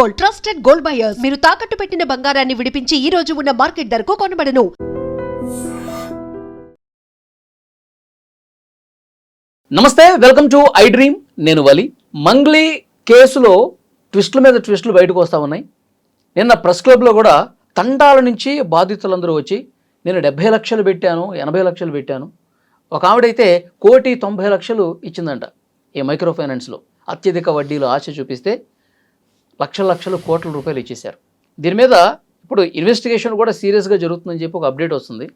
Gold, trusted gold buyers. మీరు తాకట్టు పెట్టిన బంగారాన్ని విడిపించి ఈ రోజు ఉన్న మార్కెట్ ధరకు కొనబడను. నమస్తే, వెల్కమ్ టు ఐ డ్రీమ్. నేను వలి. మంగ్లీ కేసులో ట్విస్టుల మీద ట్విస్టులు బయటకు వస్తూ ఉన్నాయి. నిన్న ప్రెస్ క్లబ్లో కూడా తండాల నుంచి బాధితులందరూ వచ్చి నేను 70 లక్షలు పెట్టాను, 80 లక్షలు పెట్టాను. ఒక ఆవిడైతే 1,90,00,000 ఇచ్చిందంట ఈ మైక్రో ఫైనాన్స్లో. అత్యధిక వడ్డీలు ఆశ చూపిస్తే లక్షల కోట్ల రూపాయలు ఇచ్చేశారు. దీని మీద ఇప్పుడు ఇన్వెస్టిగేషన్ కూడా సీరియస్గా జరుగుతుందని చెప్పి ఒక అప్డేట్ వస్తుంది.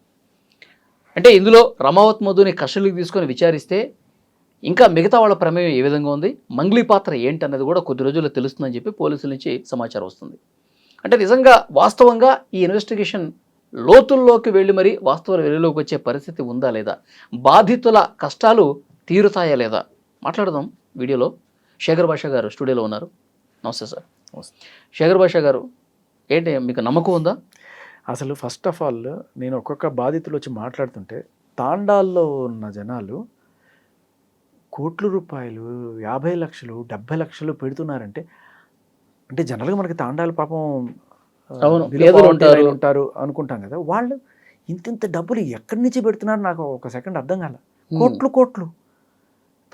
అంటే ఇందులో రమావత్ మధుని కస్టడీకి తీసుకొని విచారిస్తే ఇంకా మిగతా వాళ్ళ ప్రమేయం ఏ విధంగా ఉంది, మంగ్లీ పాత్ర ఏంటన్నది కూడా కొద్ది రోజుల్లో తెలుస్తుందని చెప్పి పోలీసుల నుంచి సమాచారం వస్తుంది. అంటే నిజంగా వాస్తవంగా ఈ ఇన్వెస్టిగేషన్ లోతుల్లోకి వెళ్ళి మరీ వాస్తవాలు వెలుగులోకి వచ్చే పరిస్థితి ఉందా లేదా, బాధితుల కష్టాలు తీరుతాయా లేదా మాట్లాడదాం. వీడియోలో శేఖర్ భాష గారు స్టూడియోలో ఉన్నారు. నమస్తే సార్. శేఖర్ భాష గారు, ఏంటి మీకు నమ్మకం ఉందా? అసలు ఫస్ట్ ఆఫ్ ఆల్ నేను ఒక్కొక్క బాధితులు వచ్చి మాట్లాడుతుంటే తాండాల్లో ఉన్న జనాలు కోట్ల రూపాయలు, 50 లక్షలు, 70 లక్షలు పెడుతున్నారంటే, అంటే జనరల్గా మనకి తాండాలు పాపం ఉంటారు అనుకుంటాం కదా, వాళ్ళు ఇంత డబ్బులు ఎక్కడి నుంచి పెడుతున్నారు నాకు ఒక సెకండ్ అర్థం కాల. కోట్లు.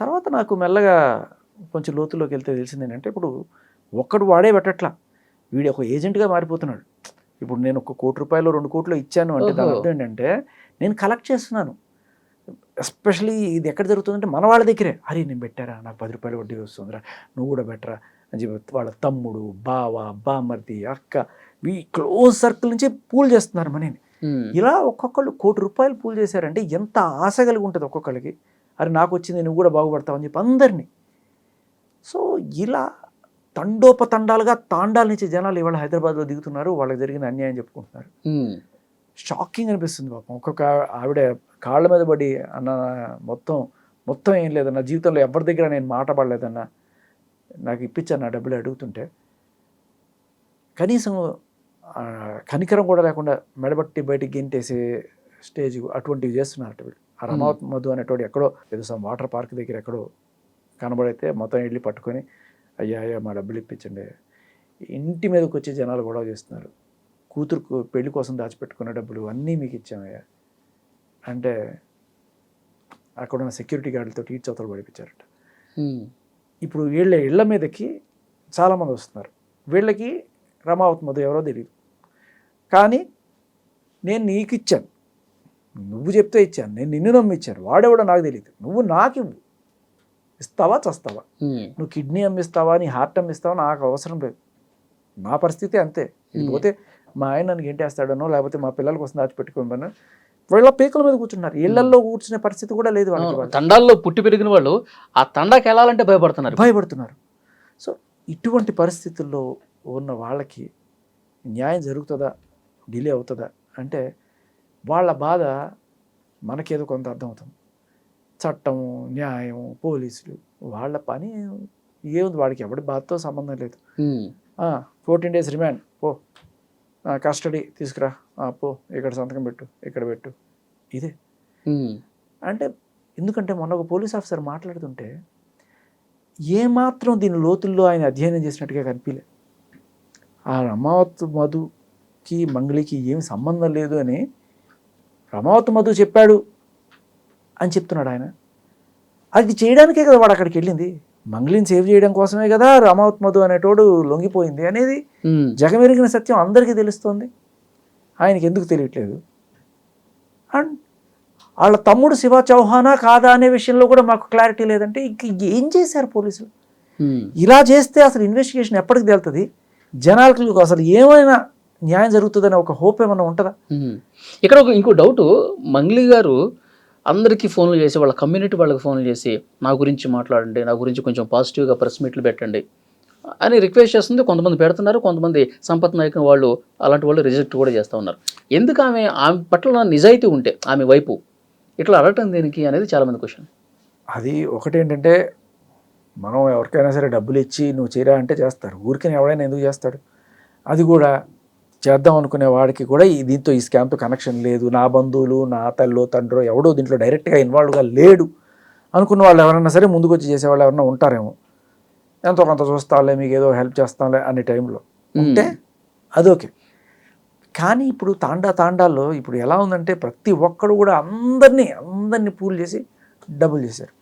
తర్వాత నాకు మెల్లగా కొంచెం లోతులోకి వెళ్తే తెలిసింది ఏంటంటే, ఇప్పుడు ఒక్కడు వాడే పెట్టట్లా, వీడు ఒక ఏజెంట్గా మారిపోతున్నాడు. ఇప్పుడు నేను 1 కోటి రూపాయలు 2 కోట్లు ఇచ్చాను అంటే దాని అర్థం ఏంటంటే నేను కలెక్ట్ చేస్తున్నాను. ఎస్పెషలీ ఇది ఎక్కడ జరుగుతుందంటే మన వాళ్ళ దగ్గరే. అరే నేను పెట్టారా, నాకు 10 రూపాయలు వడ్డీ వస్తుందిరా, నువ్వు కూడా బెటరా అని చెప్పి వాళ్ళ తమ్ముడు, బావ, బామ్మర్ది, అక్క, ఈ క్లోజ్ సర్కిల్ నుంచి పూల్ చేస్తున్నారు మనీని. ఇలా ఒక్కొక్కళ్ళు 1 కోటి రూపాయలు పూల్ చేశారంటే ఎంత ఆశ కలిగి ఉంటుంది ఒక్కొక్కరికి. అరే నాకు వచ్చింది, నువ్వు కూడా బాగుపడతావు అని చెప్పి అందరినీ. సో ఇలా తండోపతండాలుగా తాండాల నుంచి జనాలు ఇవాళ హైదరాబాద్లో దిగుతున్నారు, వాళ్ళకి జరిగిన అన్యాయం చెప్పుకుంటున్నారు. షాకింగ్ అనిపిస్తుంది పాపం. ఒక్కొక్క ఆవిడ కాళ్ళ మీద పడి, అన్న మొత్తం ఏం లేదన్న, జీవితంలో ఎవరి దగ్గర నేను మాట పడలేదన్న, నాకు ఇప్పించాను నా డబ్బులు అడుగుతుంటే కనీసం కనికరం కూడా లేకుండా మెడబట్టి బయటికి గెంటేసే స్టేజ్ అటువంటివి చేస్తున్నారట వీళ్ళు. ఆ రమావత్ మధు అనేటోడు ఎక్కడో ఏదో వాటర్ పార్క్ దగ్గర ఎక్కడో కనబడితే మొత్తం వెళ్ళి పట్టుకొని అయ్యా మా డబ్బులు ఇప్పించండి. ఇంటి మీదకి వచ్చి జనాలు గొడవ చేస్తున్నారు. కూతురుకు పెళ్లి కోసం దాచిపెట్టుకున్న డబ్బులు అన్నీ మీకు ఇచ్చామయ్యా అంటే అక్కడున్న సెక్యూరిటీ గార్డులతో ఈడ్చవతలు పడిపించారట. ఇప్పుడు వీళ్ళ ఇళ్ల మీదకి చాలామంది వస్తున్నారు. వీళ్ళకి రమావత్ మధు ఎవరో తెలియదు, కానీ నేను నీకు ఇచ్చాను, నువ్వు చెప్తే ఇచ్చాను, నేను నిన్ను నమ్మిచ్చాను, వాడెవడో నాకు తెలియదు, నువ్వు నాకు ఇవ్వు, ఇస్తావా చస్తావా, నువ్వు కిడ్నీ అమ్మిస్తావా, నీ హార్ట్ అమ్మిస్తావా, నాకు అవసరం లేదు, నా పరిస్థితి అంతే. పోతే మా ఆయన నన్ను గెంటేస్తాడనో లేకపోతే మా పిల్లల కోసం దాచిపెట్టుకోమని వీళ్ళ పీకల మీద కూర్చున్నారు. ఇళ్లల్లో కూర్చునే పరిస్థితి కూడా లేదు వాళ్ళకి. తండాల్లో పుట్టి పెరిగిన వాళ్ళు ఆ తండాకి వెళ్ళాలంటే భయపడుతున్నారు. సో ఇటువంటి పరిస్థితుల్లో ఉన్న వాళ్ళకి న్యాయం జరుగుతుందా, డిలే అవుతుందా అంటే వాళ్ళ బాధ మనకేదో కొంత అర్థమవుతుంది. చట్టము, న్యాయం, పోలీసులు వాళ్ళ పని ఏముంది, వాడికి ఎవడి బాధతో సంబంధం లేదు. 14 days రిమాండ్, పో కస్టడీ తీసుకురా, పో ఇక్కడ సంతకం పెట్టు, ఇక్కడ పెట్టు, ఇదే. అంటే ఎందుకంటే మొన్న ఒక పోలీస్ ఆఫీసర్ మాట్లాడుతుంటే ఏమాత్రం దీని లోతుల్లో ఆయన అధ్యయనం చేసినట్టుగా కనిపించలే. ఆ రమావత్ మధుకి మంగ్లీకి ఏమి సంబంధం లేదు అని రమావత్ మధు చెప్పాడు అని చెప్తున్నాడు ఆయన. అది చేయడానికే కదా వాడు అక్కడికి వెళ్ళింది, మంగ్లీని సేవ్ చేయడం కోసమే కదా రమావత్ మధు అనేటోడు లొంగిపోయింది అనేది జగమెరిగిన సత్యం అందరికీ తెలుస్తుంది. ఆయనకి ఎందుకు తెలియట్లేదు? అండ్ వాళ్ళ తమ్ముడు శివ చౌహానా కాదా అనే విషయంలో కూడా మాకు క్లారిటీ లేదంటే ఇంక ఏం చేశారు పోలీసులు? ఇలా చేస్తే అసలు ఇన్వెస్టిగేషన్ ఎప్పటికి తేలుతుంది? జనాలకు అసలు ఏమైనా న్యాయం జరుగుతుందనే ఒక హోప్ ఏమైనా ఉంటుందా? ఇక్కడ ఇంకో డౌట్, మంగ్లీ గారు అందరికీ ఫోన్లు చేసి, వాళ్ళ కమ్యూనిటీ వాళ్ళకి ఫోన్లు చేసి నా గురించి మాట్లాడండి, నా గురించి కొంచెం పాజిటివ్గా ప్రెస్ మీట్లు పెట్టండి అని రిక్వెస్ట్ చేస్తుంది. కొంతమంది పెడుతున్నారు, కొంతమంది సంపత్ నాయక్ వాళ్ళు అలాంటి వాళ్ళు రిజెక్ట్ కూడా చేస్తూ ఉన్నారు. ఎందుకు ఆమె పట్ల నిజాయితీ ఉంటే ఆమె వైపు ఇట్లా అడగటం దేనికి అనేది చాలామంది క్వశ్చన్. అది ఒకటేంటంటే, మనం ఎవరికైనా సరే డబ్బులు ఇచ్చి నువ్వు చేయరా అంటే చేస్తారు, ఊరికైనా ఎవడైనా ఎందుకు చేస్తాడు? అది కూడా చేద్దాం అనుకునే వాడికి కూడా దీంతో ఈ స్కామ్తో కనెక్షన్ లేదు, నా బంధువులు, నా తల్లో తండ్రో ఎవడో దీంట్లో డైరెక్ట్గా ఇన్వాల్వ్గా లేడు అనుకున్న వాళ్ళు ఎవరన్నా సరే ముందుకు వచ్చి చేసేవాళ్ళు ఎవరన్నా ఉంటారేమో. ఎంతో కొంత చూస్తాంలే, మీకు ఏదో హెల్ప్ చేస్తాంలే అనే టైంలో ఉంటే అదోకే. కానీ ఇప్పుడు తాండాల్లో ఇప్పుడు ఎలా ఉందంటే ప్రతి ఒక్కడు కూడా అందరినీ పూల్ చేసి డబ్బులు చేశారు.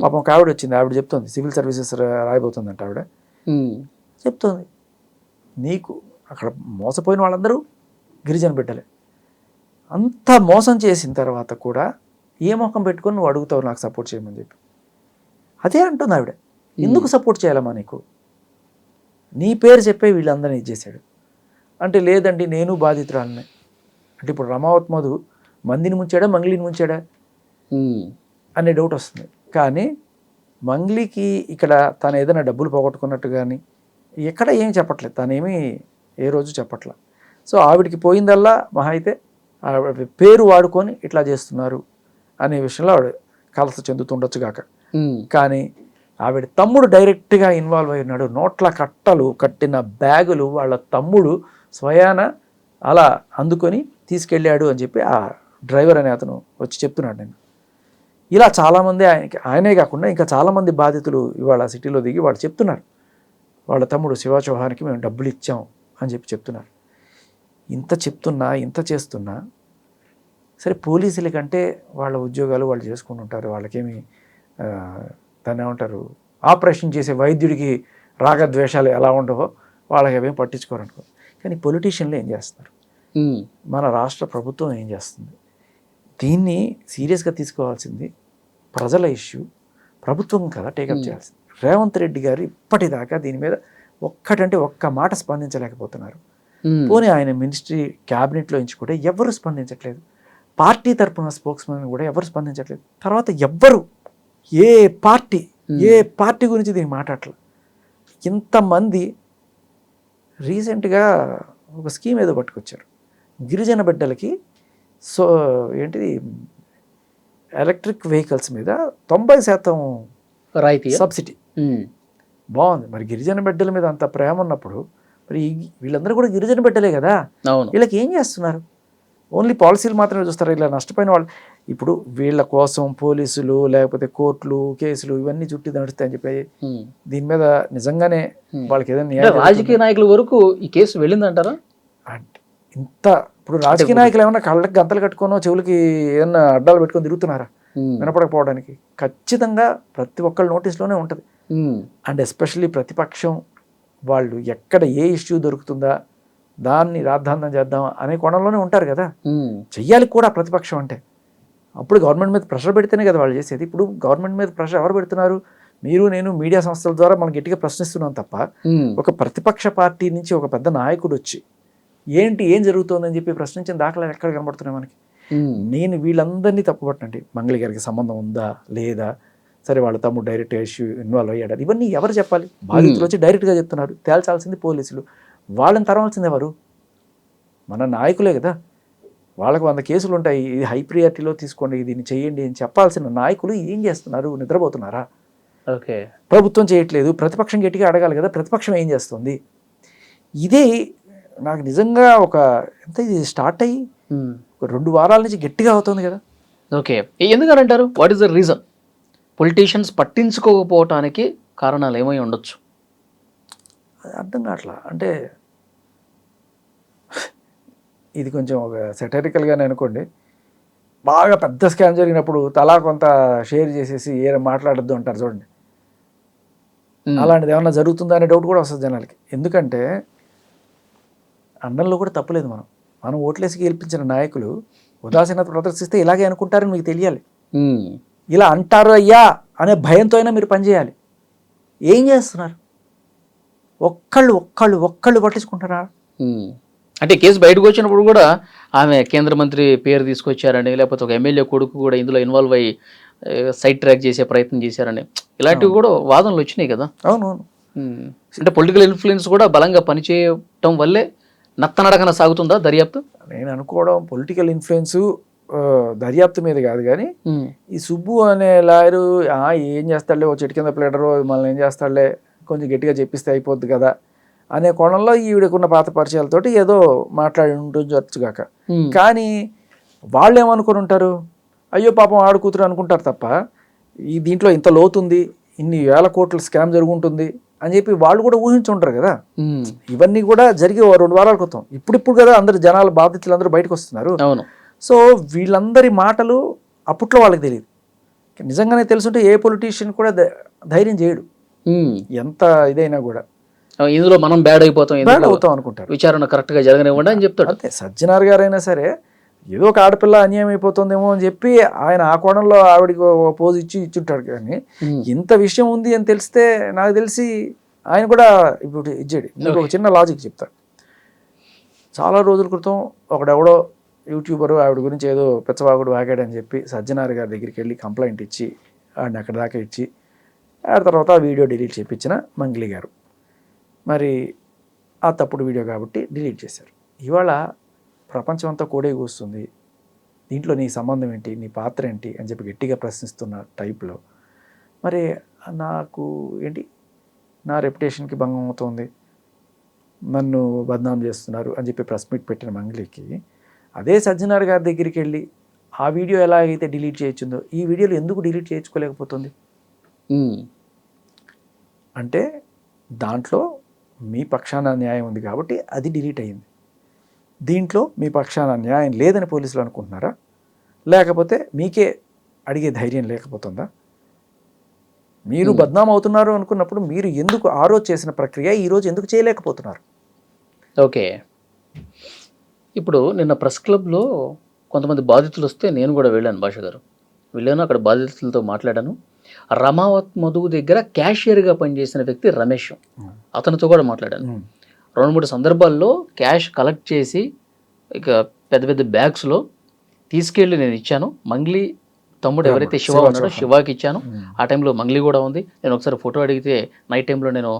పాపం ఒక ఆవిడ వచ్చింది, ఆవిడ చెప్తుంది సివిల్ సర్వీసెస్ రాయబోతుందంట. ఆవిడ చెప్తుంది, నీకు అక్కడ మోసపోయిన వాళ్ళందరూ గిరిజన బిడ్డలే. అంత మోసం చేసిన తర్వాత కూడా ఏ మొఖం పెట్టుకొని నువ్వు అడుగుతావు నాకు సపోర్ట్ చేయమని చెప్పి. అదే అంటుంది ఆవిడ, ఎందుకు సపోర్ట్ చేయాలమ్మా నీకు, నీ పేరు చెప్పే వీళ్ళందరినీ ఇచ్చేసాడు అంటే. లేదండి నేను బాధితురాలనే అంటే. ఇప్పుడు రమావత్ మధు మందిని ముంచాడా మంగ్లీని ముంచాడా అనే డౌట్ వస్తుంది. కానీ మంగ్లీకి ఇక్కడ తను ఏదైనా డబ్బులు పోగొట్టుకున్నట్టు కానీ ఎక్కడ ఏమి చెప్పట్లేదు, తనేమీ ఏ రోజు చెప్పట్లేదు. సో ఆవిడికి పోయిందల్లా మహా అయితే ఆవిడ పేరు వాడుకొని ఇట్లా చేస్తున్నారు అనే విషయంలో ఆవిడ కలస చెందుతుండొచ్చు గాక. కానీ ఆవిడ తమ్ముడు డైరెక్ట్గా ఇన్వాల్వ్ అయి ఉన్నాడు. నోట్ల కట్టలు కట్టిన బ్యాగులు వాళ్ళ తమ్ముడు స్వయాన అలా అందుకొని తీసుకెళ్ళాడు అని చెప్పి ఆ డ్రైవర్ అనే అతను వచ్చి చెప్తున్నాడు. నేను ఇలా చాలామంది ఆయనే కాకుండా ఇంకా చాలామంది బాధితులు ఇవాళ సిటీలో దిగి వాళ్ళు చెప్తున్నారు, వాళ్ళ తమ్ముడు శివ చౌహాన్కి మేము డబ్బులు ఇచ్చాం అని చెప్పి చెప్తున్నారు. ఇంత చెప్తున్నా ఇంత చేస్తున్నా సరే, పోలీసుల కంటే వాళ్ళ ఉద్యోగాలు వాళ్ళు చేసుకుంటుంటారు. వాళ్ళకేమి దాన్ని ఏమంటారు, ఆపరేషన్ చేసే వైద్యుడికి రాగద్వేషాలు ఎలా ఉండవో వాళ్ళకి అవేం పట్టించుకోరు అనుకో. కానీ పొలిటీషియన్లు ఏం చేస్తున్నారు, మన రాష్ట్ర ప్రభుత్వం ఏం చేస్తుంది, దీన్ని సీరియస్గా తీసుకోవాల్సింది ప్రజల ఇష్యూ, ప్రభుత్వం కదా టేకప్ చేయాల్సింది. రేవంత్ రెడ్డి గారు ఇప్పటిదాకా దీని మీద ఒక్క మాట స్పందించలేకపోతున్నారు. పోనీ ఆయన మినిస్ట్రీ క్యాబినెట్లో ఎంచుకుంటే ఎవరు స్పందించట్లేదు, పార్టీ తరపున స్పోక్స్మెన్ కూడా ఎవరు స్పందించట్లేదు. తర్వాత ఏ పార్టీ గురించి దీన్ని మాట్లాడట్లేదు. ఇంతమంది రీసెంట్గా ఒక స్కీమ్ ఏదో పట్టుకొచ్చారు గిరిజన బిడ్డలకి. సో ఏంటిది, ఎలక్ట్రిక్ వెహికల్స్ మీద 90% రాయితీ సబ్సిడీ. బాగుంది. మరి గిరిజన బిడ్డల మీద అంత ప్రేమ ఉన్నప్పుడు మరి వీళ్ళందరూ కూడా గిరిజన బిడ్డలే కదా, వీళ్ళకి ఏం చేస్తున్నారు? ఓన్లీ పాలసీలు మాత్రమే చూస్తారు. ఇలా నష్టపోయిన వాళ్ళు ఇప్పుడు వీళ్ళ కోసం పోలీసులు లేకపోతే కోర్టులు కేసులు ఇవన్నీ చుట్టి నడుస్తాయని చెప్పి దీని మీద నిజంగానే వాళ్ళకి ఏదైనా రాజకీయ నాయకుల వరకు ఈ కేసు వెళ్ళిందంటారా? ఇంత ఇప్పుడు రాజకీయ నాయకులు ఏమన్నా కళ్ళకి గంతలు కట్టుకోనో చెవులకి ఏమన్నా అడ్డాలు పెట్టుకొని తిరుగుతున్నారా వినపడకపోవడానికి? ఖచ్చితంగా ప్రతి ఒక్కళ్ళ నోటీస్లోనే ఉంటుంది. అండ్ ఎస్పెషల్లీ ప్రతిపక్షం వాళ్ళు ఎక్కడ ఏ ఇష్యూ దొరుకుతుందా దాన్ని రాద్ధాంతం చేద్దాం అనే కోణంలోనే ఉంటారు కదా. చెయ్యాలి కూడా ప్రతిపక్షం అంటే. అప్పుడు గవర్నమెంట్ మీద ప్రెషర్ పెడితేనే కదా వాళ్ళు చేసేది. ఇప్పుడు గవర్నమెంట్ మీద ప్రెషర్ ఎవరు పెడుతున్నారు? మీరు నేను మీడియా సంస్థల ద్వారా మనం గట్టిగా ప్రశ్నిస్తున్నాం తప్ప ఒక ప్రతిపక్ష పార్టీ నుంచి ఒక పెద్ద నాయకుడు వచ్చి ఏం జరుగుతుందని చెప్పి ప్రశ్నించిన దాఖలాలు ఎక్కడ కనబడుతున్నాయి మనకి? నేను వీళ్ళందరినీ తప్పుపట్టండి, మంగళి గారికి సంబంధం ఉందా లేదా, సరే వాళ్ళ తమ్ముడు డైరెక్ట్ ఇష్యూ ఇన్వాల్వ్ అయ్యాడు, ఇవన్నీ ఎవరు చెప్పాలి? బాధితులు వచ్చి డైరెక్ట్గా చెప్తున్నారు, తేల్చాల్సింది పోలీసులు. వాళ్ళని తరవాల్సింది ఎవరు? మన నాయకులే కదా. వాళ్ళకు 100 కేసులు ఉంటాయి, ఇది హై ప్రియారిటీలో తీసుకోండి, దీన్ని చేయండి అని చెప్పాల్సిన నాయకులు ఏం చేస్తున్నారు? నిద్రపోతున్నారా? ఓకే, ప్రభుత్వం చేయట్లేదు, ప్రతిపక్షం గట్టిగా అడగాలి కదా, ప్రతిపక్షం ఏం చేస్తుంది? ఇదే నాకు నిజంగా ఇది స్టార్ట్ అయ్యి 2 వారాల నుంచి గట్టిగా అవుతుంది కదా. ఓకే, ఎందుకంటారు? What is the reason? Politicians పట్టించుకోకపోవటానికి కారణాలు ఏమై ఉండొచ్చు? అర్థం కావట్లా. అంటే ఇది కొంచెం ఒక సెటరికల్గానే అనుకోండి. బాగా పెద్ద స్కామ్ జరిగినప్పుడు తలా కొంత షేర్ చేసేసి మాట్లాడద్దు అంటారు చూడండి, అలాంటిది ఏమన్నా జరుగుతుందా అనే డౌట్ కూడా వస్తుంది జనాలకి. ఎందుకంటే అండంలో కూడా తప్పులేదు. మనం ఓట్లేసి గెలిపించిన నాయకులు ఉదాసీనత ప్రదర్శిస్తే ఇలాగే అనుకుంటారని మీకు తెలియాలి. ఇలా అంటారు అయ్యా అనే భయంతో అయినా మీరు పనిచేయాలి. ఏం చేస్తున్నారు? ఒక్కళ్ళు పట్టించుకుంటారా? అంటే కేసు బయటకు వచ్చినప్పుడు కూడా ఆమె కేంద్ర మంత్రి పేరు తీసుకొచ్చారని, లేకపోతే ఒక ఎమ్మెల్యే కొడుకు కూడా ఇందులో ఇన్వాల్వ్ అయ్యి సైడ్ ట్రాక్ చేసే ప్రయత్నం చేశారని ఇలాంటివి కూడా వాదనలు వచ్చినాయి కదా. అవునవును. అంటే పొలిటికల్ ఇన్ఫ్లుయెన్స్ కూడా బలంగా పనిచేయటం వల్లే నత్తనడకన సాగుతుందా దర్యాప్తు? నేను అనుకోవడం పొలిటికల్ ఇన్ఫ్లుయెన్స్ దర్యాప్తు మీద కాదు, కానీ ఈ సుబ్బు అనే లాయరు ఏం చేస్తాడులే, ఓ చెట్టు కింద ప్లేడరు మనల్ని ఏం చేస్తాడులే, కొంచెం గట్టిగా చెప్పిస్తే అయిపోద్ది కదా అనే కోణంలో ఈవిడకున్న పాత పరిచయాలతోటి ఏదో మాట్లాడి ఉండొచ్చుగాక. కానీ వాళ్ళు ఏమనుకుని ఉంటారు, అయ్యో పాపం ఆడు కూతురు అనుకుంటారు తప్ప ఈ దీంట్లో ఇంత లోతుంది, ఇన్ని వేల కోట్ల స్కామ్ జరుగుంటుంది అని చెప్పి వాళ్ళు కూడా ఊహించుంటారు కదా. ఉమ్. ఇవన్నీ కూడా జరిగి 2 వారాల క్రితం. ఇప్పుడు కదా అందరు జనాలు బాధితులు అందరూ బయటకు వస్తున్నారు. అవును. సో వీళ్ళందరి మాటలు అప్పట్లో వాళ్ళకి తెలియదు. నిజంగానే తెలుసుంటే ఏ పొలిటీషియన్ కూడా ధైర్యం చేయడు, ఉమ్. ఎంత ఇదైనా కూడా. ఇందులో మనం బ్యాడ్ అయిపోతాం, బ్యాడ్ ఎందుకు అవుతాం అనుకుంటారు. విచారణ కరెక్ట్ గా జరగనివ్వండి అని చెప్తాడు. అంతే. సజ్జనార్ గారైనా సరే ఏదో ఒక ఆడపిల్ల అన్యాయం అయిపోతుందేమో అని చెప్పి ఆయన ఆ కోణంలో ఆవిడికి పోజ్ ఇచ్చుంటాడు. కానీ ఇంత విషయం ఉంది అని తెలిస్తే నాకు తెలిసి ఆయన కూడా ఇప్పుడు ఇచ్చాడు. మీకు ఒక చిన్న లాజిక్ చెప్తా. చాలా రోజుల క్రితం ఒకడెవడో యూట్యూబరు ఆవిడ గురించి ఏదో పెచ్చవాగుడు వాగాడని చెప్పి సజ్జనార్ గారి దగ్గరికి వెళ్ళి కంప్లైంట్ ఇచ్చి ఆడిని అక్కడ దాకా ఇచ్చి ఆ తర్వాత ఆ వీడియో డిలీట్ చేయించిన మంగ్లీ గారు. మరి ఆ తప్పుడు వీడియో కాబట్టి డిలీట్ చేశారు. ఇవాళ ప్రపంచం అంతా కోడే కూస్తుంది, దీంట్లో నీ సంబంధం ఏంటి, నీ పాత్ర ఏంటి అని చెప్పి గట్టిగా ప్రశ్నిస్తున్న టైప్లో మరి నాకు ఏంటి, నా రెప్యుటేషన్కి భంగం అవుతుంది, నన్ను బద్నాం చేస్తున్నారు అని చెప్పి ప్రెస్ మీట్ పెట్టిన మంగ్లీకి అదే సజ్జనార్ గారి దగ్గరికి వెళ్ళి ఆ వీడియో ఎలాగైతే డిలీట్ చేయొచ్చిందో ఈ వీడియోలు ఎందుకు డిలీట్ చేయించుకోలేకపోతుంది అంటే దాంట్లో మీ పక్షాన న్యాయం ఉంది కాబట్టి అది డిలీట్ అయ్యింది. దీంట్లో మీ పక్షాన న్యాయం లేదని పోలీసులు అనుకుంటున్నారా, లేకపోతే మీకే అడిగే ధైర్యం లేకపోతుందా? మీరు బద్నాం అవుతున్నారు అనుకున్నప్పుడు మీరు ఎందుకు ఆ రోజు చేసిన ప్రక్రియ ఈరోజు ఎందుకు చేయలేకపోతున్నారు? ఓకే, ఇప్పుడు నిన్న ప్రెస్ క్లబ్లో కొంతమంది బాధితులు వస్తే నేను కూడా వెళ్ళాను. భాష గారు వెళ్ళాను, అక్కడ బాధితులతో మాట్లాడాను. రమావత్ మధువు దగ్గర క్యాషియర్గా పనిచేసిన వ్యక్తి రమేష్, అతనితో కూడా మాట్లాడాను. 2-3 సందర్భాల్లో క్యాష్ కలెక్ట్ చేసి ఇక పెద్ద పెద్ద బ్యాగ్స్లో తీసుకెళ్ళి నేను ఇచ్చాను. మంగ్లీ తమ్ముడు ఎవరైతే శివ ఉన్నాడో శివాకి ఇచ్చాను. ఆ టైంలో మంగ్లీ కూడా ఉంది. నేను ఒకసారి ఫోటో అడిగితే నైట్ టైంలో నేను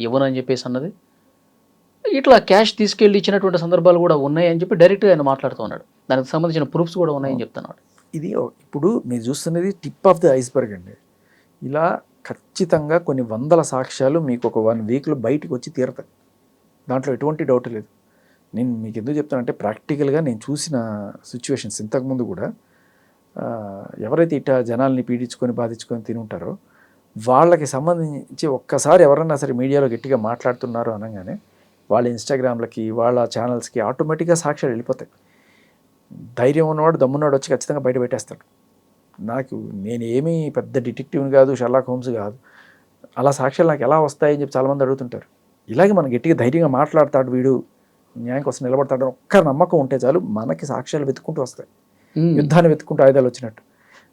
ఇవ్వను అని చెప్పేసి అన్నది. ఇట్లా క్యాష్ తీసుకెళ్ళి ఇచ్చినటువంటి సందర్భాలు కూడా ఉన్నాయని చెప్పి డైరెక్ట్గా ఆయన మాట్లాడుతూ ఉన్నాడు. దానికి సంబంధించిన ప్రూఫ్స్ కూడా ఉన్నాయని చెప్తున్నాడు. ఇది ఇప్పుడు మీరు చూస్తున్నది టిప్ ఆఫ్ ది ఐస్బర్గ్ అండి. ఇలా ఖచ్చితంగా కొన్ని వందల సాక్ష్యాలు మీకు ఒక 1 వీక్లో బయటకు వచ్చి తీరతాయి, దాంట్లో ఎటువంటి డౌట్ లేదు. నేను మీకు ఎందుకు చెప్తానంటే ప్రాక్టికల్గా నేను చూసిన సిచ్యువేషన్స్ ఇంతకుముందు కూడా ఎవరైతే ఇట్లా జనాల్ని పీడించుకొని బాధించుకొని తిని ఉంటారో వాళ్ళకి సంబంధించి ఒక్కసారి ఎవరన్నా సరే మీడియాలో గట్టిగా మాట్లాడుతున్నారో అనగానే వాళ్ళ ఇన్స్టాగ్రామ్లకి వాళ్ళ ఛానల్స్కి ఆటోమేటిక్గా సాక్ష్యాలు వెళ్ళిపోతాయి. ధైర్యం ఉన్నవాడు దమ్మున్నాడు వచ్చి ఖచ్చితంగా బయట పెట్టేస్తాడు. నేను ఏమీ పెద్ద డిటెక్టివ్ని కాదు, షెర్లాక్ హోమ్స్ కాదు, అలా సాక్ష్యాలు నాకు ఎలా వస్తాయని చెప్పి చాలామంది అడుగుతుంటారు. ఇలాగే మనం గట్టిగా ధైర్యంగా మాట్లాడతాడు, వీడు న్యాయం కోసం నిలబడతాడు ఒక్క నమ్మకం ఉంటే చాలు మనకి సాక్ష్యాలు వెతుక్కుంటూ వస్తాయి, యుద్ధాన్ని వెతుక్కుంటూ ఆయుధాలు వచ్చినట్టు.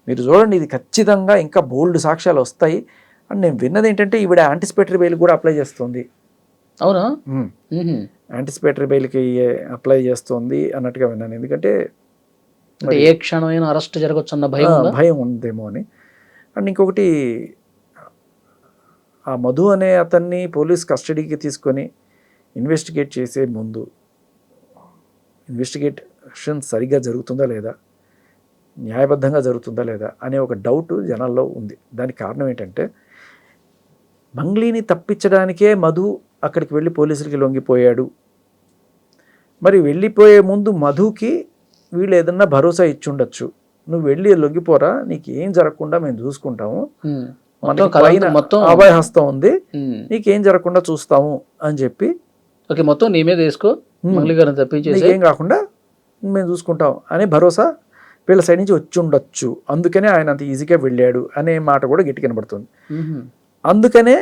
మీరు చూడండి, ఇది ఖచ్చితంగా ఇంకా బోల్డ్ సాక్ష్యాలు వస్తాయి. అండ్ నేను విన్నది ఏంటంటే ఈవిడ యాంటిసిపేటరీ బెయిల్ కూడా అప్లై చేస్తుంది. అవునా? యాంటిసిపేటరీ బెయిల్కి అప్లై చేస్తుంది అన్నట్టుగా విన్నాను. ఎందుకంటే ఏ క్షణమైన అరెస్ట్ జరగచ్చు అన్న భయం ఉందేమో అని. అండ్ ఇంకొకటి, ఆ మధు అనే అతన్ని పోలీస్ కస్టడీకి తీసుకొని ఇన్వెస్టిగేట్ చేసే ముందు ఇన్వెస్టిగేషన్ సరిగ్గా జరుగుతుందా లేదా, న్యాయబద్ధంగా జరుగుతుందా లేదా అనే ఒక డౌట్ జనాల్లో ఉంది. దానికి కారణం ఏంటంటే మంగ్లీని తప్పించడానికే మధు అక్కడికి వెళ్ళి పోలీసులకి లొంగిపోయాడు. మరి వెళ్ళిపోయే ముందు మధుకి వీళ్ళు ఏదన్నా భరోసా ఇచ్చుండొచ్చు, నువ్వు వెళ్ళి లొంగిపోరా, నీకు ఏం జరగకుండా మేము చూసుకుంటాము, మొత్తం అభయహస్తం ఉంది, నీకేం జరగకుండా చూస్తాము అని చెప్పి మొత్తం నీ మీద వేసుకో, నీకేం కాకుండా మేము చూసుకుంటాం అనే భరోసా వీళ్ళ సైడ్ నుంచి వచ్చి ఉండొచ్చు. అందుకనే ఆయన అంత ఈజీగా వెళ్ళాడు అనే మాట కూడా గట్టి కనబడుతుంది. అందుకనే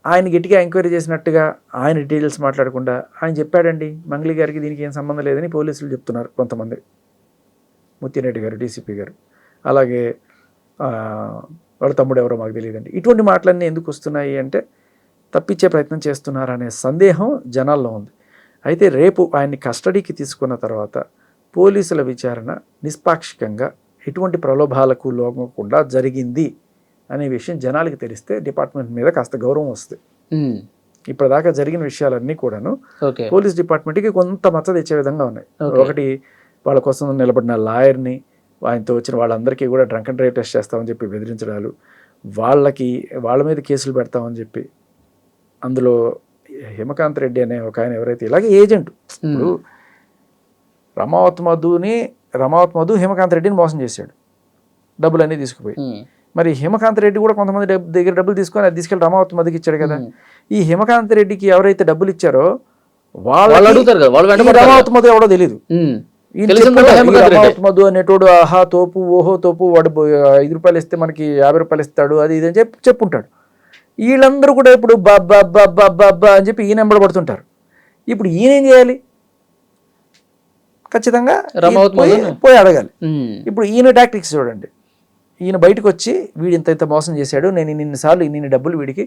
ఆయన గట్టిగా ఎంక్వైరీ చేసినట్టుగా ఆయన డీటెయిల్స్ మాట్లాడకుండా ఆయన చెప్పాడండి మంగ్లీ గారికి దీనికి ఏం సంబంధం లేదని పోలీసులు చెప్తున్నారు కొంతమంది. ముత్తిరెడ్డి గారు, డీసీపీ గారు, అలాగే వాళ్ళ తమ్ముడు ఎవరో మాకు తెలియదండి. ఇటువంటి మాటలన్నీ ఎందుకు వస్తున్నాయి అంటే తప్పించే ప్రయత్నం చేస్తున్నారనే సందేహం జనాల్లో ఉంది. అయితే రేపు ఆయన్ని కస్టడీకి తీసుకున్న తర్వాత పోలీసుల విచారణ నిష్పాక్షికంగా ఎటువంటి ప్రలోభాలకు లోగకుండా జరిగింది అనే విషయం జనాలకి తెలిస్తే డిపార్ట్మెంట్ మీద కాస్త గౌరవం వస్తుంది. ఇప్పటిదాకా జరిగిన విషయాలన్నీ కూడాను పోలీస్ డిపార్ట్మెంట్కి కొంత మచ్చ తెచ్చే విధంగా ఉన్నాయి. ఒకటి, వాళ్ళ కోసం నిలబడిన లాయర్ని, ఆయనతో వచ్చిన వాళ్ళందరికీ కూడా డ్రంక్ అండ్ డ్రైవ్ టెస్ట్ చేస్తామని చెప్పి బెదిరించడాలు, వాళ్ళ మీద కేసులు పెడతామని చెప్పి, అందులో హిమకాంత్ రెడ్డి అనే ఒక ఆయన ఎవరైతే ఇలాగే ఏజెంట్, ఇప్పుడు రమావత్ మధు హిమకాంత్ రెడ్డిని మోసం చేశాడు, డబ్బులన్నీ తీసుకుపోయి. మరి హిమకాంత్ రెడ్డి కూడా కొంతమంది దగ్గర డబ్బులు తీసుకొని అది తీసుకెళ్ళి రమావతి మధ్యకి ఇచ్చాడు కదా. ఈ హిమకాంత్ రెడ్డికి ఎవరైతే డబ్బులు ఇచ్చారో వాళ్ళు అడుగుతారు కదా, వాళ్ళు వెంట పడతారు. రమావతి మధ్య ఎవడో తెలియదు. తెలిసిందంటే హేమకాంత్ రెడ్డి. రమావతి మధు అనేటోడు ఆహా తోపు ఓహో తోపు వాడు 5 రూపాయలు ఇస్తే మనకి 50 రూపాయలు ఇస్తాడు అది ఇది అని చెప్పుంటాడు. వీళ్ళందరూ కూడా ఇప్పుడు బాబ్బా అని చెప్పి ఈయన పడుతుంటారు. ఇప్పుడు ఈయన ఏం చేయాలి? ఖచ్చితంగా పోయి అడగాలి. ఇప్పుడు ఈయన టాక్టిక్స్ చూడండి. ఈయన బయటకు వచ్చి వీడు ఇంత మోసం చేశాడు, నేను ఇన్ని డబ్బులు వీడికి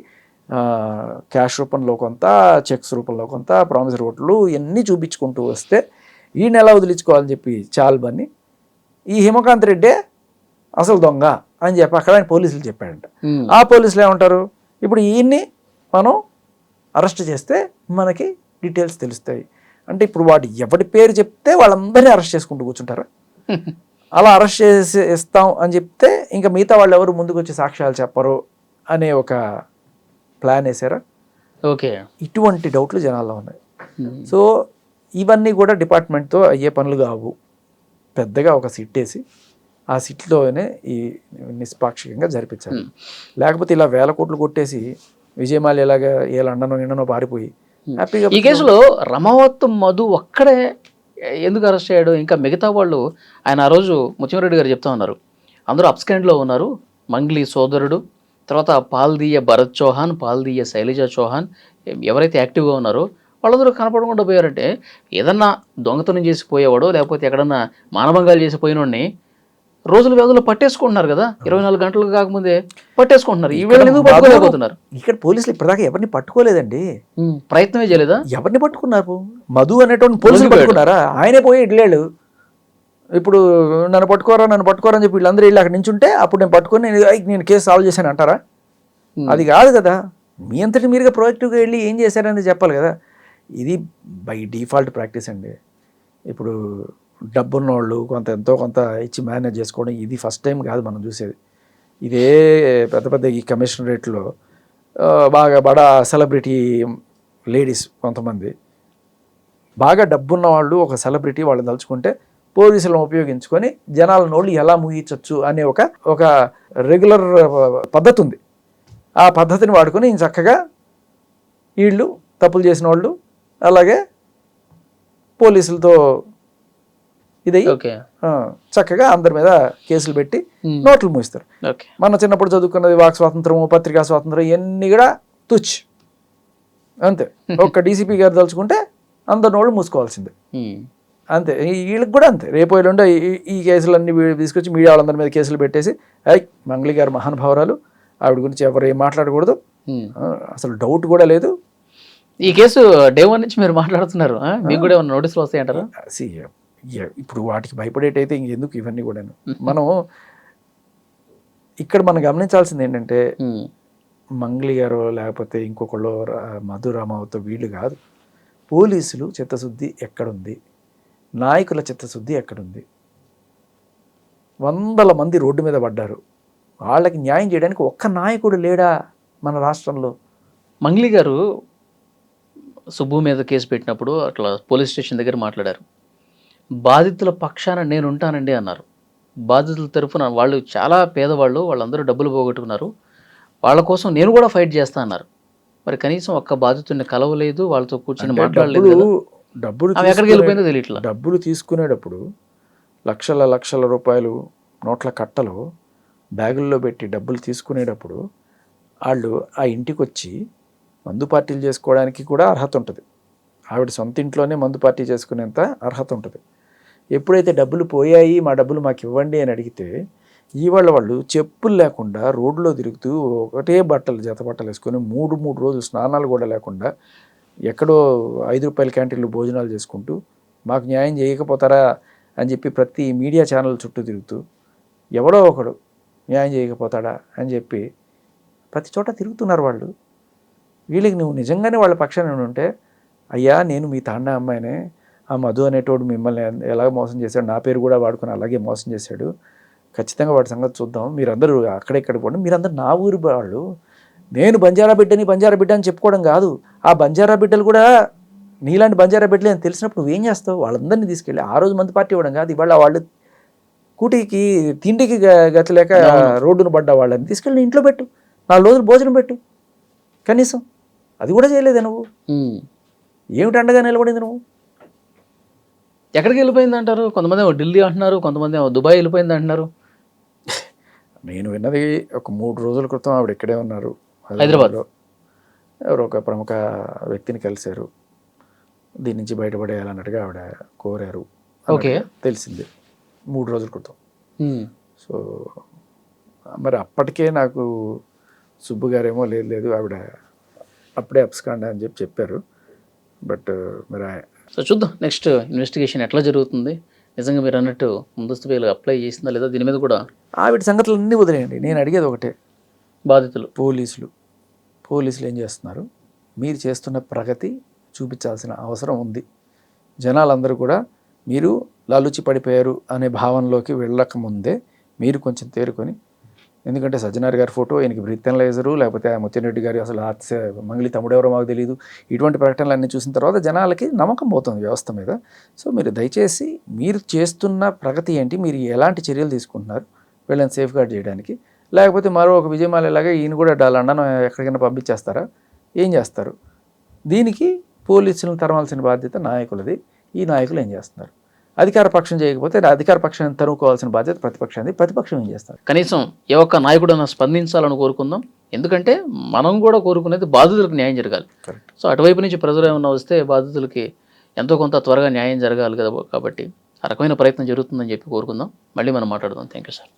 క్యాష్ రూపంలో కొంత, చెక్స్ రూపంలో కొంత, ప్రామిసరీ ఓట్లు ఇవన్నీ చూపించుకుంటూ వస్తే ఈయన ఎలా వదిలించుకోవాలని చెప్పి చాలుబని ఈ హిమకాంత్ రెడ్డే అసలు దొంగ అని చెప్పి అక్కడ ఆయన పోలీసులు చెప్పాడంట. ఆ పోలీసులు ఏమంటారు, ఇప్పుడు ఈయన్ని మనం అరెస్ట్ చేస్తే మనకి డీటెయిల్స్ తెలుస్తాయి అంటే ఇప్పుడు వాడు ఎవరి పేరు చెప్తే వాళ్ళందరినీ అరెస్ట్ చేసుకుంటూ కూర్చుంటారా? అలా అరెస్ట్ చేసి ఇస్తాం అని చెప్తే ఇంకా మిగతా వాళ్ళు ఎవరు ముందుకు వచ్చి సాక్ష్యాలు చెప్పరు అనే ఒక ప్లాన్ వేసారా? ఓకే, ఇటువంటి డౌట్లు జనాల్లో ఉన్నాయి. సో ఇవన్నీ కూడా డిపార్ట్మెంట్తో అయ్యే పనులు కావు. పెద్దగా ఒక సిట్ వేసి ఆ సిట్లోనే ఈ నిష్పాక్షికంగా జరిపించాలి. లేకపోతే ఇలా 1000 కోట్లు కొట్టేసి విజయమాలి ఎలాగా ఏ లండనో నిన్ననో పారిపోయి హ్యాపీగా. ఈ కేసులో రమావత్ మధు ఒక్కడే ఎందుకు అరెస్ట్ అయ్యాడు? ఇంకా మిగతా వాళ్ళు ఆయన ఆ రోజు ముత్యంరెడ్డి గారు చెప్తా ఉన్నారు, అందరూ అప్స్కాండ్లో ఉన్నారు. మంగ్లీ సోదరుడు, తర్వాత పాల్దీయ భరత్ చౌహాన్, పాల్దీయ శైలజ చౌహాన్ ఎవరైతే యాక్టివ్గా ఉన్నారో వాళ్ళందరూ కనపడకుండా పోయారంటే ఏదన్నా దొంగతనం చేసి పోయేవాడో లేకపోతే ఎక్కడన్నా మానభంగాలు చేసి పోయినోడిని రోజుల వ్యవధిలో పట్టేసుకుంటున్నారు కదా, 24 గంటలు కాకముందే పట్టేసుకుంటున్నారు. ఈ వేళ ఎందుకు పట్టుకోలేకపోతున్నారు? ఇక్కడ పోలీసులు ఇప్పటిదాకా ఎవరిని పట్టుకోలేదండి. ప్రయత్నమే చేయలేదా? ఎవరిని పట్టుకున్నారు? మధు అనేటువంటి పోలీసులు పట్టుకున్నారా? ఆయనే పోయి ఇడ్లేడు. ఇప్పుడు నన్ను పట్టుకోరా అని చెప్పి వీళ్ళందరూ వెళ్ళి అక్కడ నించుంటే అప్పుడు నేను పట్టుకొని నేను కేసు సాల్వ్ చేశాను అంటారా? అది కాదు కదా. మీ అంతటి మీరుగా ప్రొయాక్టివ్గా వెళ్ళి ఏం చేశారనేది చెప్పాలి కదా. ఇది బై డిఫాల్ట్ ప్రాక్టీస్ అండి. ఇప్పుడు డబ్బున్న వాళ్ళు ఎంతో కొంత ఇచ్చి మేనేజ్ చేసుకోవడం ఇది ఫస్ట్ టైం కాదు మనం చూసేది. ఇదే పెద్ద ఈ కమిషనరేట్లో బాగా బడా సెలబ్రిటీ లేడీస్ కొంతమంది బాగా డబ్బున్న వాళ్ళు ఒక సెలబ్రిటీ వాళ్ళని తలుచుకుంటే పోలీసులను ఉపయోగించుకొని జనాల నోళ్ళు ఎలా ముగించవచ్చు అనే ఒక రెగ్యులర్ పద్ధతి ఉంది. ఆ పద్ధతిని వాడుకొని చక్కగా వీళ్ళు తప్పులు చేసిన వాళ్ళు అలాగే పోలీసులతో ఇదయ్యి చక్కగా అందరి మీద కేసులు పెట్టి నోట్లు మూయిస్తారు. మన చిన్నప్పుడు చదువుకున్నది వాక్ స్వాతంత్రము, పత్రికా స్వాతంత్రం ఇవన్నీ కూడా తుచ్ అంతే. ఒక్క డీసీపీ గారు తలుచుకుంటే అందరి నోళ్ళు మూసుకోవాల్సిందే అంతే. వీళ్ళకి కూడా అంతే. రేపు ఎల్లుండో ఈ కేసులన్నీ తీసుకొచ్చి మీడియా వాళ్ళందరి మీద కేసులు పెట్టేసి మంగ్లీ గారు మహానుభావురాలు, ఆవిడ గురించి ఎవరు ఏం మాట్లాడకూడదు, అసలు డౌట్ కూడా లేదు. ఈ కేసు డే 1 నుంచి మీరు మాట్లాడుతున్నారు, మీకు కూడా ఏమైనా నోటీసులు వస్తాయంటారా? ఇప్పుడు వాటికి భయపడేటైతే ఇంకెందుకు ఇవన్నీ కూడా. మనం గమనించాల్సింది ఏంటంటే మంగ్లీ గారు లేకపోతే ఇంకొకళ్ళు మధు రామావత్ వీళ్ళు కాదు, పోలీసులు చిత్తశుద్ధి ఎక్కడుంది, నాయకుల చిత్తశుద్ధి ఎక్కడుంది? 100 మంది రోడ్డు మీద పడ్డారు, వాళ్ళకి న్యాయం చేయడానికి ఒక్క నాయకుడు లేడా మన రాష్ట్రంలో? మంగ్లీ గారు సుబ్బు మీద కేసు పెట్టినప్పుడు అట్లా పోలీస్ స్టేషన్ దగ్గర మాట్లాడారు. బాధితుల పక్షాన నేను ఉంటానండి అన్నారు. బాధితుల తరఫున వాళ్ళు చాలా పేదవాళ్ళు, వాళ్ళందరూ డబ్బులు పోగొట్టుకున్నారు, వాళ్ళ కోసం నేను కూడా ఫైట్ చేస్తా అన్నారు. మరి కనీసం ఒక్క బాధితుడిని కలవలేదు, వాళ్ళతో కూర్చొని మాట్లాడలేదు. ఎక్కడికి వెళ్ళిపోయిందో తెలియట్లా. డబ్బులు తీసుకునేటప్పుడు లక్షల రూపాయలు నోట్ల కట్టలు బ్యాగుల్లో పెట్టి డబ్బులు తీసుకునేటప్పుడు వాళ్ళు ఆ ఇంటికి వచ్చి మందు పార్టీలు చేసుకోవడానికి కూడా అర్హత ఉంటుంది. ఆవిడ సొంత ఇంట్లోనే మందు పార్టీ చేసుకునేంత అర్హత ఉంటుంది. ఎప్పుడైతే డబ్బులు పోయాయి, మా డబ్బులు మాకు ఇవ్వండి అని అడిగితే వాళ్ళు చెప్పులు లేకుండా రోడ్లో తిరుగుతూ ఒకటే జత బట్టలు వేసుకొని 3 రోజులు స్నానాలు కూడా లేకుండా ఎక్కడో 5 రూపాయల క్యాంటీన్లు భోజనాలు చేసుకుంటూ మాకు న్యాయం చేయకపోతారా అని చెప్పి ప్రతి మీడియా ఛానల్ చుట్టూ తిరుగుతూ ఎవడో ఒకడు న్యాయం చేయకపోతాడా అని చెప్పి ప్రతి చోట తిరుగుతున్నారు వాళ్ళు. వీళ్ళకి నువ్వు నిజంగానే వాళ్ళ పక్షాన ఉంటే, అయ్యా నేను మీ తాండా అమ్మాయినే, ఆ మధు అనేటోడు మిమ్మల్ని ఎలాగ మోసం చేశాడు, నా పేరు కూడా వాడుకొని అలాగే మోసం చేశాడు, ఖచ్చితంగా వాడి సంగతి చూద్దాం, మీరందరూ అక్కడెక్కడ పోండి, మీరందరూ నా ఊరి వాళ్ళు, నేను బంజారా బిడ్డ అని చెప్పుకోవడం కాదు, ఆ బంజారా బిడ్డలు కూడా నీలాంటి బంజారా బిడ్డలే అని తెలిసినప్పుడు నువ్వేం చేస్తావు? వాళ్ళందరినీ తీసుకెళ్ళి ఆ రోజు మంది పార్టీ ఇవ్వడం కాదు, ఇవాళ వాళ్ళు స్కూటీకి తిండికి గతి లేక రోడ్డును పడ్డ వాళ్ళని తీసుకెళ్ళి ఇంట్లో పెట్టు, 4 రోజులు భోజనం పెట్టు కనీసం. అది కూడా చేయలేదే నువ్వు. ఏమిటి అండగా నిలబడింది నువ్వు? ఎక్కడికి వెళ్ళిపోయింది అంటారు? కొంతమంది ఏమో ఢిల్లీ అంటున్నారు, కొంతమంది ఏమో దుబాయ్ వెళ్ళిపోయింది అంటున్నారు. నేను విన్నది ఒక 3 రోజుల క్రితం ఆవిడ ఇక్కడే ఉన్నారు, హైదరాబాద్లో. ఎవరో ఒక ప్రముఖ వ్యక్తిని కలిశారు, దీని నుంచి బయటపడేయాలన్నట్టుగా ఆవిడ కోరారు ఓకే, తెలిసింది 3 రోజుల క్రితం. సో మరి అప్పటికే నాకు సుబ్బు గారేమో లేదు ఆవిడ అప్పుడే అప్స్కాండ్ అని చెప్పారు. బట్ మరి సో చూద్దాం నెక్స్ట్ ఇన్వెస్టిగేషన్ ఎట్లా జరుగుతుంది. నిజంగా మీరు అన్నట్టు ముందస్తు బెయిల్ అప్లై చేసిందా లేదా దీని మీద కూడా ఆవిడ సంగతులు అన్నీ వదిలేయండి. నేను అడిగేది ఒకటే, బాధితులు పోలీసులు ఏం చేస్తున్నారు? మీరు చేస్తున్న ప్రగతి చూపించాల్సిన అవసరం ఉంది. జనాలందరూ కూడా మీరు లాలూచి పడిపోయారు అనే భావనలోకి వెళ్ళకముందే మీరు కొంచెం తేరుకొని, ఎందుకంటే సజ్జనార్ గారి ఫోటో, ఈయనకి బ్రీత్ అనలైజరు, లేకపోతే ముత్తిరెడ్డి గారి అసలు మంగళి తమ్ముడెవరో మాకు తెలియదు, ఇటువంటి ప్రకటనలు అన్నీ చూసిన తర్వాత జనాలకి నమ్మకం పోతుంది వ్యవస్థ మీద. సో మీరు దయచేసి మీరు చేస్తున్న ప్రగతి ఏంటి, మీరు ఎలాంటి చర్యలు తీసుకుంటున్నారు వీళ్ళని సేఫ్ గార్డ్ చేయడానికి, లేకపోతే మరో ఒక విజయమాలలాగా ఈయన కూడా లండన్ ఎక్కడికైనా పంపించేస్తారా, ఏం చేస్తారు? దీనికి పోలీసులను తరమాల్సిన బాధ్యత నాయకులది. ఈ నాయకులు ఏం చేస్తున్నారు? అధికార పక్షం చేయకపోతే అధికార పక్షాన్ని తరుముకోవాల్సిన బాధ్యత ప్రతిపక్షాన్ని. ప్రతిపక్షం ఏం చేస్తారు? కనీసం ఏ ఒక్క నాయకుడైనా స్పందించాలని కోరుకుందాం. ఎందుకంటే మనం కూడా కోరుకునేది బాధితులకు న్యాయం జరగాలి. సో అటువైపు నుంచి ప్రజలు ఏమన్నా వస్తే బాధితులకి ఎంతో కొంత త్వరగా న్యాయం జరగాలి కదా, కాబట్టి ఆ రకమైన ప్రయత్నం జరుగుతుందని చెప్పి కోరుకుందాం. మళ్ళీ మనం మాట్లాడదాం. Thank you sir.